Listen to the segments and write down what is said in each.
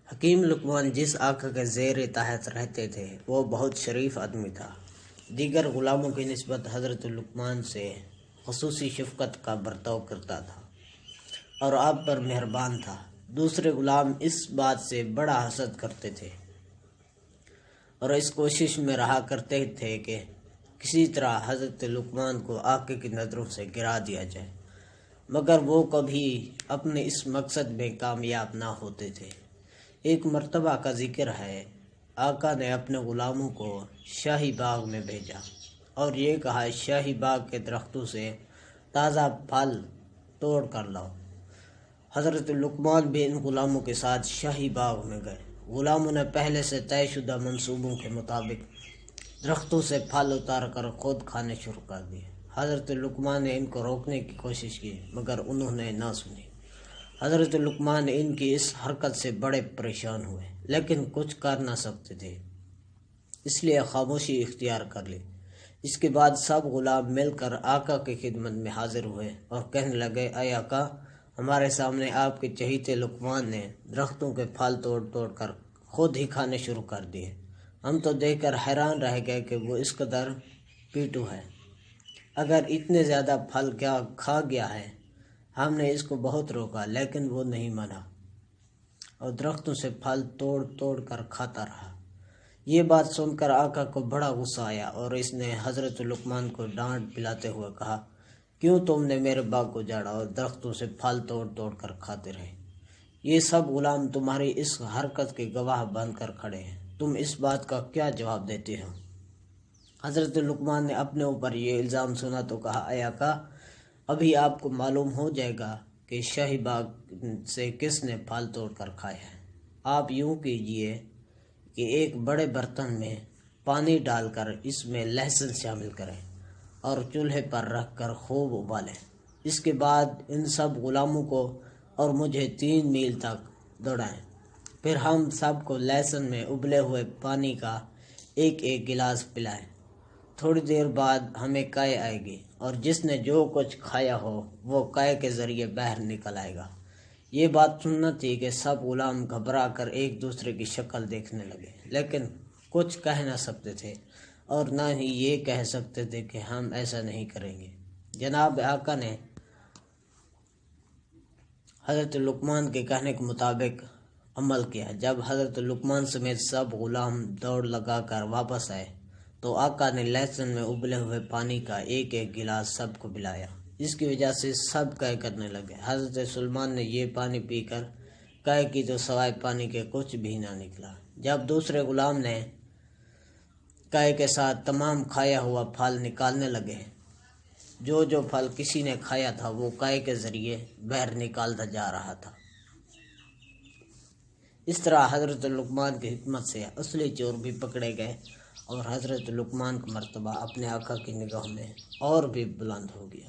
حکیم لقمان جس آقا کے زیر تحت رہتے تھے وہ بہت شریف آدمی تھا۔ دیگر غلاموں کی نسبت حضرت لقمان سے خصوصی شفقت کا برتاؤ کرتا تھا اور آپ پر مہربان تھا۔ دوسرے غلام اس بات سے بڑا حسد کرتے تھے اور اس کوشش میں رہا کرتے تھے کہ کسی طرح حضرت لقمان کو آقا کی نظروں سے گرا دیا جائے، مگر وہ کبھی اپنے اس مقصد میں کامیاب نہ ہوتے تھے۔ ایک مرتبہ کا ذکر ہے، آقا نے اپنے غلاموں کو شاہی باغ میں بھیجا اور یہ کہا، شاہی باغ کے درختوں سے تازہ پھل توڑ کر لاؤ۔ حضرت لقمان بھی ان غلاموں کے ساتھ شاہی باغ میں گئے۔ غلاموں نے پہلے سے طے شدہ منصوبوں کے مطابق درختوں سے پھل اتار کر خود کھانے شروع کر دیے۔ حضرت لقمان نے ان کو روکنے کی کوشش کی مگر انہوں نے نہ سنی۔ حضرت لقمان ان کی اس حرکت سے بڑے پریشان ہوئے لیکن کچھ کر نہ سکتے تھے، اس لیے خاموشی اختیار کر لی۔ اس کے بعد سب غلام مل کر آقا کی خدمت میں حاضر ہوئے اور کہنے لگے، اے آقا، ہمارے سامنے آپ کے چہیتے لقمان نے درختوں کے پھل توڑ توڑ کر خود ہی کھانے شروع کر دیے۔ ہم تو دیکھ کر حیران رہ گئے کہ وہ اس قدر پیٹو ہے۔ اگر اتنے زیادہ پھل کیا کھا گیا ہے؟ ہم نے اس کو بہت روکا لیکن وہ نہیں مانا اور درختوں سے پھل توڑ توڑ کر کھاتا رہا۔ یہ بات سن کر آقا کو بڑا غصہ آیا اور اس نے حضرت لقمان کو ڈانٹ پلاتے ہوئے کہا، کیوں تم نے میرے باغ کو جاڑا اور درختوں سے پھل توڑ توڑ کر کھاتے رہے؟ یہ سب غلام تمہاری اس حرکت کے گواہ بن کر کھڑے ہیں، تم اس بات کا کیا جواب دیتے ہو؟ حضرت لقمان نے اپنے اوپر یہ الزام سنا تو کہا، اے آقا، ابھی آپ کو معلوم ہو جائے گا کہ شاہی باغ سے کس نے پھل توڑ کر کھائے ہیں۔ آپ یوں کیجئے کہ ایک بڑے برتن میں پانی ڈال کر اس میں لہسن شامل کریں اور چولہے پر رکھ کر خوب ابالیں۔ اس کے بعد ان سب غلاموں کو اور مجھے 3 میل تک دوڑائیں، پھر ہم سب کو لہسن میں ابلے ہوئے پانی کا ایک ایک گلاس پلائیں۔ تھوڑی دیر بعد ہمیں قے آئے گی اور جس نے جو کچھ کھایا ہو وہ قے کے ذریعے باہر نکل آئے گا۔ یہ بات سننا تھی کہ سب غلام گھبرا کر ایک دوسرے کی شکل دیکھنے لگے، لیکن کچھ کہہ نہ سکتے تھے اور نہ ہی یہ کہہ سکتے تھے کہ ہم ایسا نہیں کریں گے۔ جناب آقا نے حضرت لقمان کے کہنے کے مطابق عمل کیا۔ جب حضرت لقمان سمیت سب غلام دوڑ لگا کر واپس آئے تو آقا نے لہسن میں ابلے ہوئے پانی کا ایک ایک گلاس سب کو پلایا۔ اس کی وجہ سے سب قے کرنے لگے۔ حضرت سلیمان نے یہ پانی پی کر قے کی تو سوائے پانی کے کچھ بھی نہ نکلا۔ جب دوسرے غلام نے قے کے ساتھ تمام کھایا ہوا پھل نکالنے لگے، جو جو پھل کسی نے کھایا تھا وہ قے کے ذریعے باہر نکالتا جا رہا تھا۔ اس طرح حضرت لقمان کی حکمت سے اصلی چور بھی پکڑے گئے اور حضرت لقمان کا مرتبہ اپنے آقا کی نگاہ میں اور بھی بلند ہو گیا۔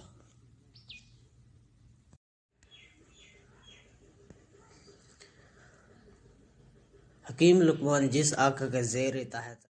حکیم لقمان جس آقا کے زیر تحت